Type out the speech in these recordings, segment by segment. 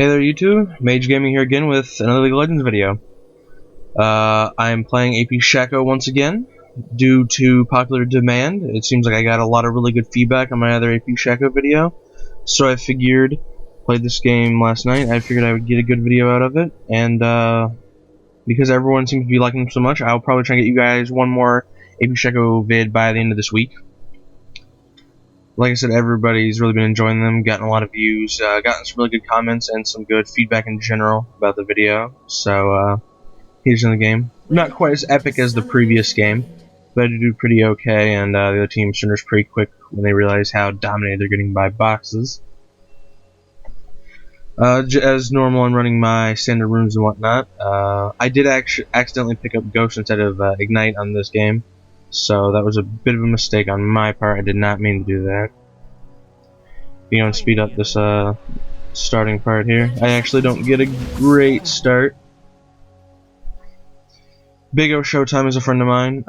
Hey there YouTube, Mage Gaming here again with another League of Legends video. I'm playing AP Shaco once again. Due to popular demand, it seems like I got a lot of really good feedback on my other AP Shaco video. So I figured, played this game last night, I figured I would get a good video out of it. And because everyone seems to be liking them so much, I'll probably try and get you guys one more AP Shaco vid by the end of this week. Like I said, everybody's really been enjoying them, gotten a lot of views, gotten some really good comments, and some good feedback in general about the video. So, here's in the game. Not quite as epic as the previous game, but I did do pretty okay, and the other team surrenders pretty quick when they realize how dominated they're getting by boxes. As normal, I'm running my standard runes and whatnot. I did accidentally pick up Ghost instead of Ignite on this game. So that was a bit of a mistake on my part. I did not mean to do that. You know, speed up this starting part here. I actually don't get a great start. Big O Showtime is a friend of mine.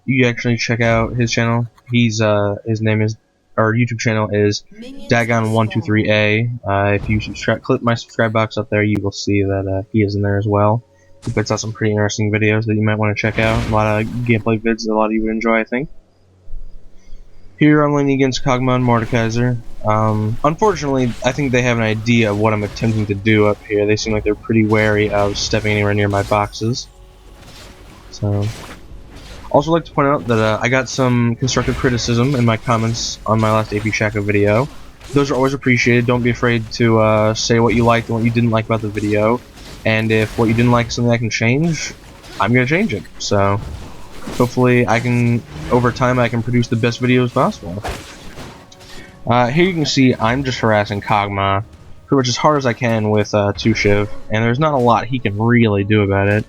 You can actually check out his channel. His YouTube channel is Dagon123A. If you click my subscribe box up there, you will see that he is in there as well. He puts out some pretty interesting videos that you might want to check out. A lot of gameplay vids that a lot of you would enjoy, I think. Here I'm laning against Kog'Maw and Mordekaiser. Unfortunately, I think they have an idea of what I'm attempting to do up here. They seem like they're pretty wary of stepping anywhere near my boxes. So, also like to point out that I got some constructive criticism in my comments on my last AP Shaco video. Those are always appreciated. Don't be afraid to say what you liked and what you didn't like about the video. And if what you didn't like is something I can change, I'm going to change it. So, hopefully over time I can produce the best videos possible. Here you can see I'm just harassing Kog'Maw pretty much as hard as I can with 2 Shiv, and there's not a lot he can really do about it.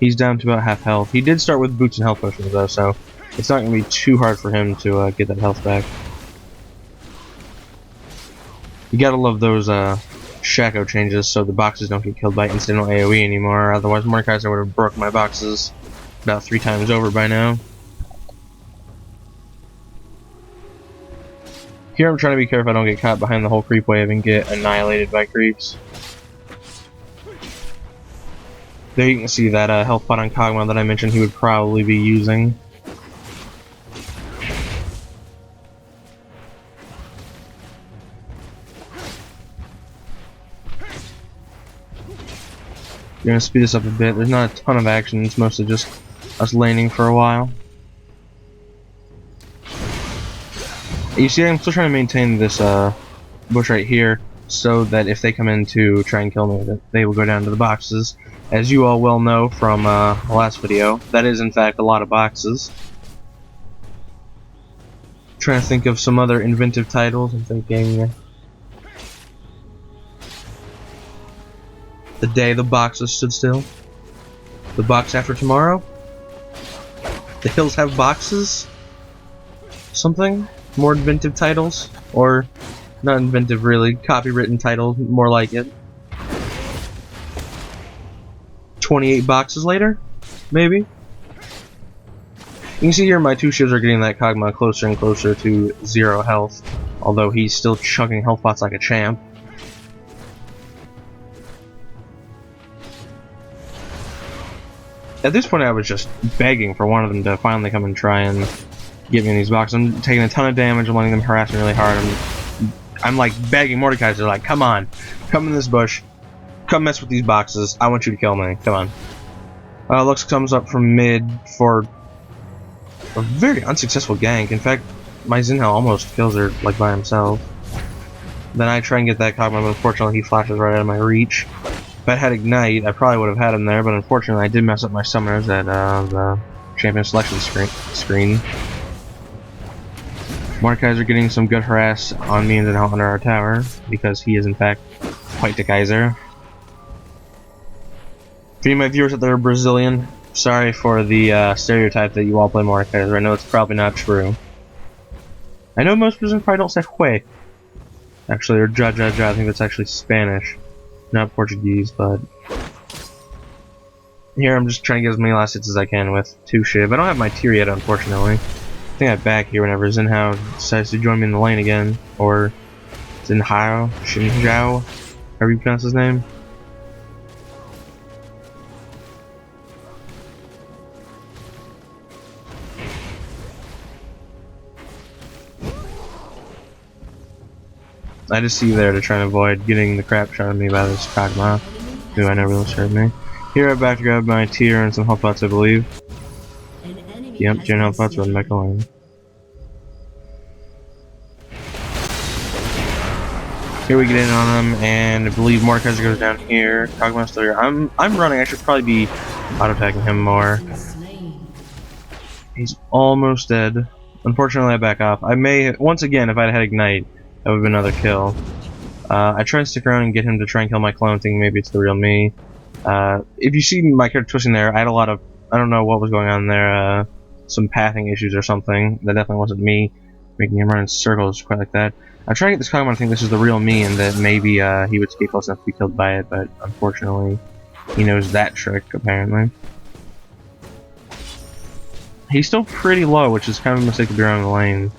He's down to about half health. He did start with boots and health potions though, so it's not going to be too hard for him to get that health back. You gotta love those Shaco changes so the boxes don't get killed by incidental AoE anymore, otherwise Mordekaiser would have broke my boxes about 3 times over by now. Here I'm trying to be careful I don't get caught behind the whole creep wave and get annihilated by creeps. There you can see that health pot on Kog'Maw that I mentioned he would probably be using. We're gonna speed this up a bit. There's not a ton of action, it's mostly just us laning for a while. You see, I'm still trying to maintain this bush right here so that if they come in to try and kill me, that they will go down to the boxes. As you all well know from the last video, that is in fact a lot of boxes. Trying to think of some other inventive titles. I'm thinking The Day the Boxes Stood Still, The Box After Tomorrow, The Hills Have Boxes, something more inventive titles, or not inventive really, copywritten titles, more like it. 28 boxes later, maybe. You can see here my 2 Shivs are getting that Kog'Maw closer and closer to 0 health, although he's still chucking health pots like a champ. At this point I was just begging for one of them to finally come and try and get me in these boxes. I'm taking a ton of damage, I'm letting them harass me really hard. I'm like begging Mordekaiser, like, come on, come in this bush. Come mess with these boxes. I want you to kill me. Come on. Lux comes up from mid for a very unsuccessful gank. In fact, my Zinhao almost kills her like by himself. Then I try and get that Kog'Maw, but unfortunately he flashes right out of my reach. If I had Ignite, I probably would have had him there, but unfortunately I did mess up my summoners at the champion selection screen. Mordekaiser getting some good harass on me and then under our tower, because he is in fact quite the Kaiser. For you, my viewers out there are Brazilian, sorry for the stereotype that you all play Mordekaiser. I know it's probably not true. I know most Brazilians probably don't say "hue." Actually, or "ja ja ja." I think that's actually Spanish, not Portuguese. But here I'm just trying to get as many last hits as I can with 2 Shiv. I don't have my tier yet, unfortunately. I think I back here whenever Zinhao decides to join me in the lane again, or Shinjao. however you pronounce his name. I just see you there to try and avoid getting the crap shot at me by this Kagma, who I know really scared me. Here I'm back to grab my tier and some health pots, I believe. Yep, 10 health pots, run back along. Here we get in on him, and I believe Mordekaiser goes down here. Kagma's still here. I'm running. I should probably be auto-attacking him more. He's almost dead. Unfortunately, I back off. I may, once again, if I'd had Ignite, that would have been another kill. I try to stick around and get him to try and kill my clone, thinking maybe it's the real me. If you see my character twisting there, I had a lot of, I don't know what was going on there, some pathing issues or something. That definitely wasn't me making him run in circles quite like that. I'm trying to get this Kagman to think this is the real me and that maybe he would stay close enough to be killed by it, but unfortunately he knows that trick, apparently. He's still pretty low, which is kind of a mistake to be around the lane.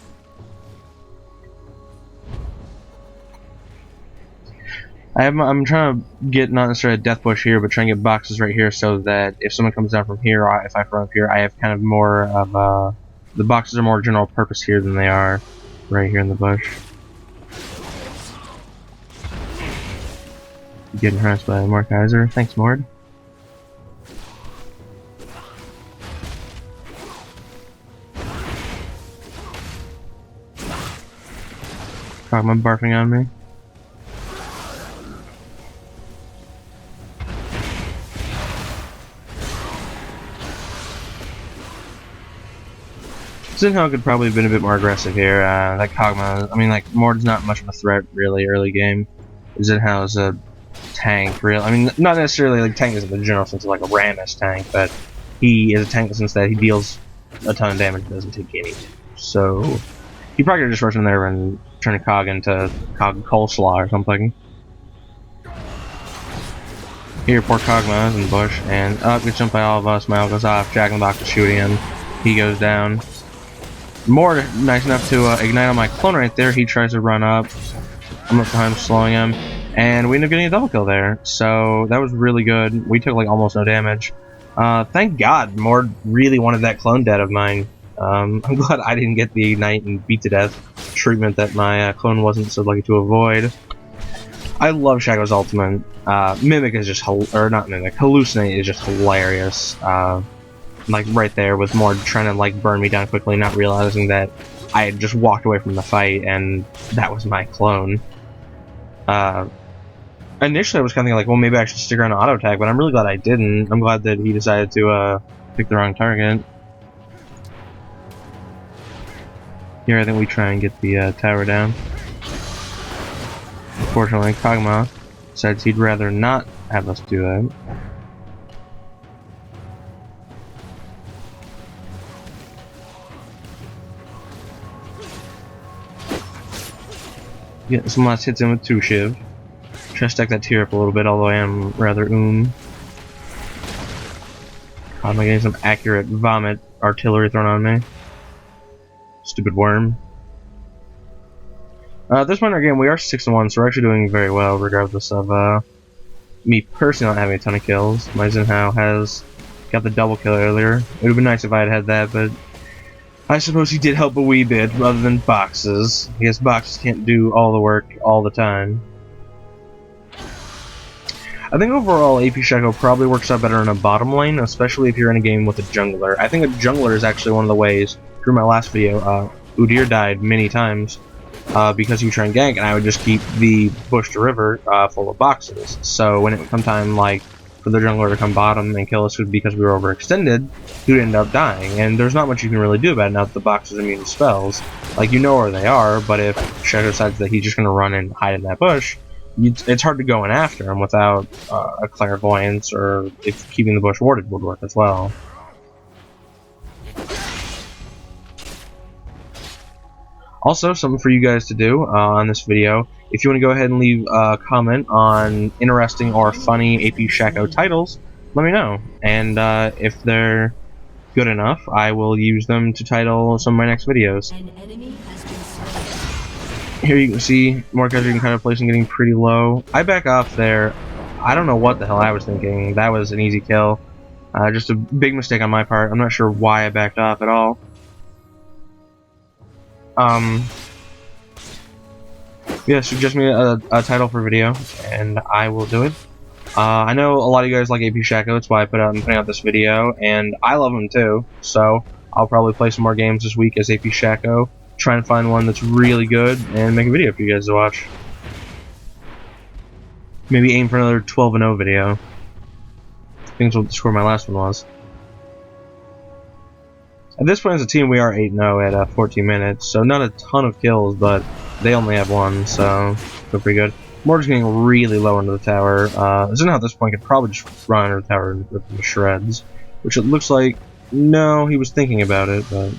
I'm trying to get not necessarily a death bush here, but trying to get boxes right here so that if someone comes down from here, or if I run up here, I have kind of more of the boxes are more general purpose here than they are right here in the bush. Getting harassed by Mordekaiser. Thanks, Mord. Kagma barfing on me. Zinhao could probably have been a bit more aggressive here. That Kagma, I mean, like, Mord's not much of a threat, really, early game. Zinhao's a tank, I mean, not necessarily like tank is in the general sense of like a Rammus tank, but he is a tank in the sense that he deals a ton of damage and doesn't take any damage. So, he probably could have just rushed in there and turned a Cog into Cog Coleslaw or something. Here, poor Kagma is in the bush, and gets jumped by all of us. My ult goes off, Jack in the Box is shooting him. He goes down. Mord, nice enough to ignite on my clone right there. He tries to run up. I'm up behind him, slowing him. And we end up getting a double kill there. So that was really good. We took like almost no damage. Thank God Mord really wanted that clone dead of mine. I'm glad I didn't get the ignite and beat to death treatment that my clone wasn't so lucky to avoid. I love Shaco's ultimate. Mimic is just, or not Mimic, Hallucinate is just hilarious. Like right there with Mord trying to like burn me down quickly, not realizing that I had just walked away from the fight and that was my clone. Initially I was kind of thinking like, well, maybe I should stick around to auto attack, but I'm really glad I didn't. I'm glad that he decided to pick the wrong target. Here I think we try and get the tower down. Unfortunately, Kagma decides he'd rather not have us do that. Get some last hits in with 2 Shiv. Try to stack that tier up a little bit, although I am rather I'm getting some accurate vomit artillery thrown on me. Stupid worm. At this point in our game, we are 6-1, so we're actually doing very well, regardless of me personally not having a ton of kills. My Zinhao has got the double kill earlier. It would have been nice if I had had that, but I suppose he did help a wee bit, rather than boxes. I guess boxes can't do all the work all the time. I think overall AP Shaco probably works out better in a bottom lane, especially if you're in a game with a jungler. I think a jungler is actually one of the ways, through my last video, Udyr died many times because he would try and gank, and I would just keep the bush to river full of boxes. So when it would come time like for the jungler to come bottom and kill us because we were overextended, he would end up dying, and there's not much you can really do about it now that the box is immune to spells. Like, you know where they are, but if Shaco decides that he's just going to run and hide in that bush, it's hard to go in after him without a clairvoyance, or if keeping the bush warded would work as well. Also, something for you guys to do on this video, if you want to go ahead and leave a comment on interesting or funny AP Shaco titles, let me know. And if they're good enough, I will use them to title some of my next videos. An enemy has been slain. Here you can see Mordekaiser can kind of placing getting pretty low. I back off there. I don't know what the hell I was thinking. That was an easy kill. Just a big mistake on my part. I'm not sure why I backed off at all. Yeah, suggest me a title for video, and I will do it. I know a lot of you guys like AP Shaco, that's why I'm putting out this video, and I love him too, so I'll probably play some more games this week as AP Shaco, try and find one that's really good, and make a video for you guys to watch. Maybe aim for another 12-0 video. I think that's what the score of my last one was. At this point as a team, we are 8-0 at 14 minutes, so not a ton of kills, but they only have one, so feel pretty good. Mortar's getting really low into the tower. Zinhao at this point could probably just run under the tower and rip them to shreds, which it looks like, no, he was thinking about it, but...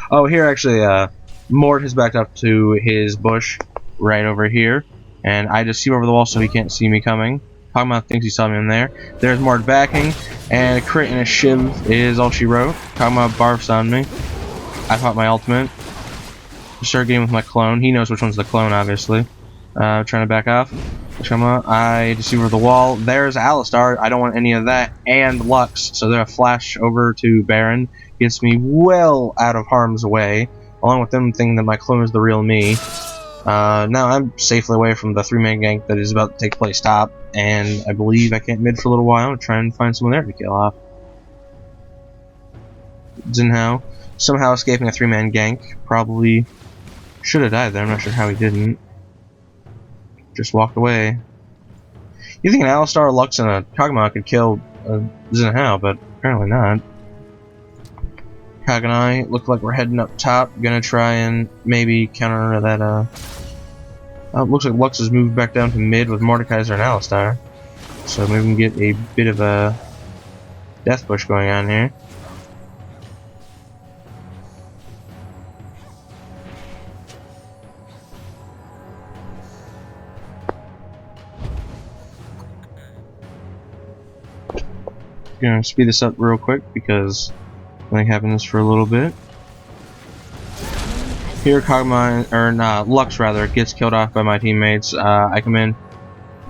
Oh, here actually, Mort has backed up to his bush right over here, and I just see him over the wall so he can't see me coming. Kog'Maw thinks he saw me in there. There's Mort backing, and a crit and a shiv is all she wrote. Kog'Maw barfs on me. I pop my ultimate. Start getting with my clone. He knows which one's the clone, obviously. Trying to back off. Kog'Maw. I just see over the wall. There's Alistar. I don't want any of that. And Lux. So they're a flash over to Baron. Gets me well out of harm's way. Along with them thinking that my clone is the real me. Now I'm safely away from the 3-man gank that is about to take place top. And I believe I can't mid for a little while to try and find someone there to kill off. Zinhao somehow escaping a 3-man gank. Probably should have died there. I'm not sure how he didn't. Just walked away. You think an Alistar, Lux, and a Kog'Maw could kill Zinhao, but apparently not. Kog and I look like we're heading up top. Gonna try and maybe counter that. Looks like Lux has moved back down to mid with Mordekaiser and Alistar. So maybe we can get a bit of a death push going on here. Gonna speed this up real quick because I think having this for a little bit. Here, Kog'Maw, or Lux rather, gets killed off by my teammates. I come in.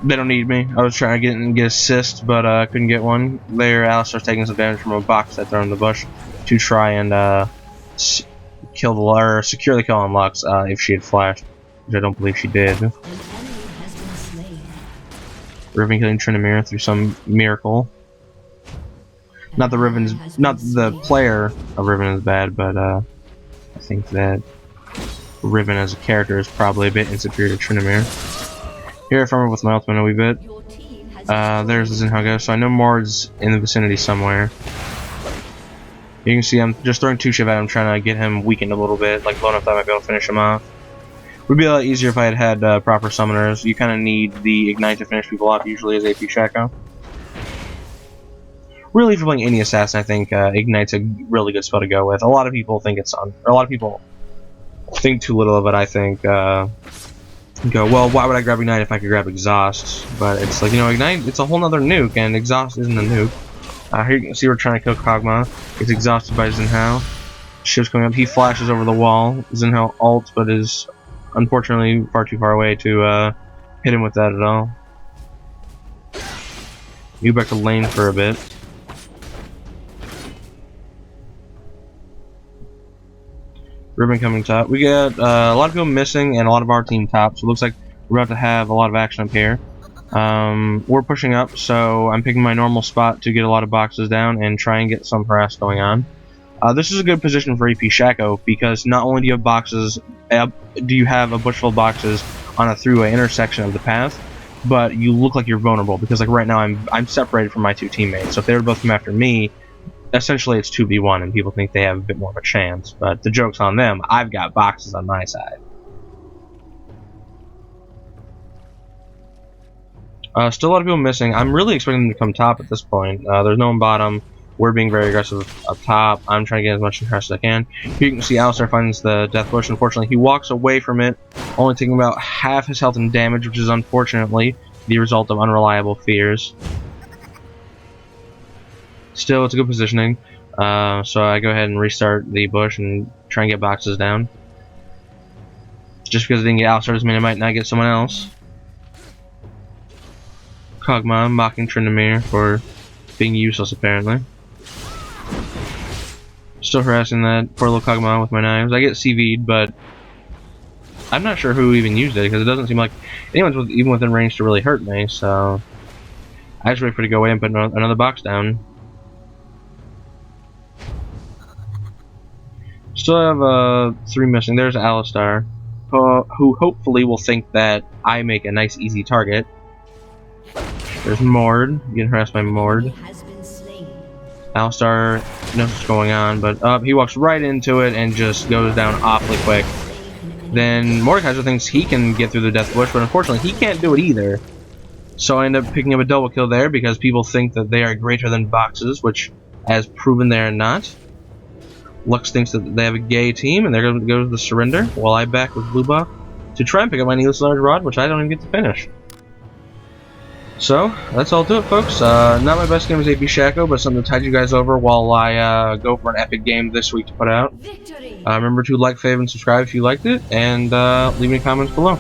They don't need me. I was trying to get assist, but couldn't get one. There, Alistar's taking some damage from a box I throw in the bush to try and kill or secure the kill on Lux if she had flashed, which I don't believe she did. Riven killing Tryndamere through some miracle. Not the player of Riven is bad, but I think that Riven as a character is probably a bit insuperior to Tryndamere. Here I farm with my ultimate a wee bit. There's the Zinhao, so I know Mord's in the vicinity somewhere. You can see I'm just throwing 2 shiv at him, trying to get him weakened a little bit, like low enough that I might be able to finish him off. Would be a lot easier if I had proper summoners. You kind of need the ignite to finish people off, usually as AP Shaco. Really, if you're playing any assassin, I think Ignite's a really good spell to go with. A lot of people think it's on, or a lot of people think too little of it. I think go, well, why would I grab Ignite if I could grab Exhaust? But it's like, you know, Ignite, it's a whole nother nuke, and Exhaust isn't a nuke. Here you can see we're trying to kill Kog'Maw. Gets exhausted by Zinhao. Shiv's coming up. He flashes over the wall. Zinhao ults, but is unfortunately far too far away to hit him with that at all. Move back to lane for a bit. Ribbon coming top. We got a lot of people missing and a lot of our team top, so it looks like we're about to have a lot of action up here. We're pushing up, so I'm picking my normal spot to get a lot of boxes down and try and get some harass going on. This is a good position for AP Shaco because not only do you have boxes, do you have a bush full of boxes on a throughway intersection of the path, but you look like you're vulnerable because like right now I'm separated from my 2 teammates. So if they were both come after me, essentially it's 2v1 and people think they have a bit more of a chance, but the joke's on them. I've got boxes on my side. Still a lot of people missing. I'm really expecting them to come top at this point. There's no one bottom. We're being very aggressive up top. I'm trying to get as much interest as I can. Here you can see Alistar finds the death bush. Unfortunately, he walks away from it, only taking about half his health and damage, which is unfortunately the result of unreliable fears. Still, it's a good positioning, so I go ahead and restart the bush and try and get boxes down. Just because I didn't get Alistar doesn't mean I might not get someone else. Kog'Maw mocking Tryndamere for being useless, apparently. Still harassing that poor little Kog'Maw with my knives. I get CV'd, but I'm not sure who even used it, because it doesn't seem like anyone's even within range to really hurt me, so I just wait for it to go away and put another box down. Still have 3 missing. There's Alistar, who hopefully will think that I make a nice easy target. There's Mord, getting harassed by Mord. Alistar knows what's going on, but he walks right into it and just goes down awfully quick. Then Mordekaiser thinks he can get through the Death Bush, but unfortunately he can't do it either. So I end up picking up a double kill there because people think that they are greater than boxes, which, as proven, they are not. Lux thinks that they have a gay team, and they're going to go to the surrender, while I back with blue buff to try and pick up my Needless Large Rod, which I don't even get to finish. So, that's all to it, folks. Not my best game as AP Shaco, but something to tide you guys over while I go for an epic game this week to put out. Remember to like, favorite, and subscribe if you liked it, and leave me comments below.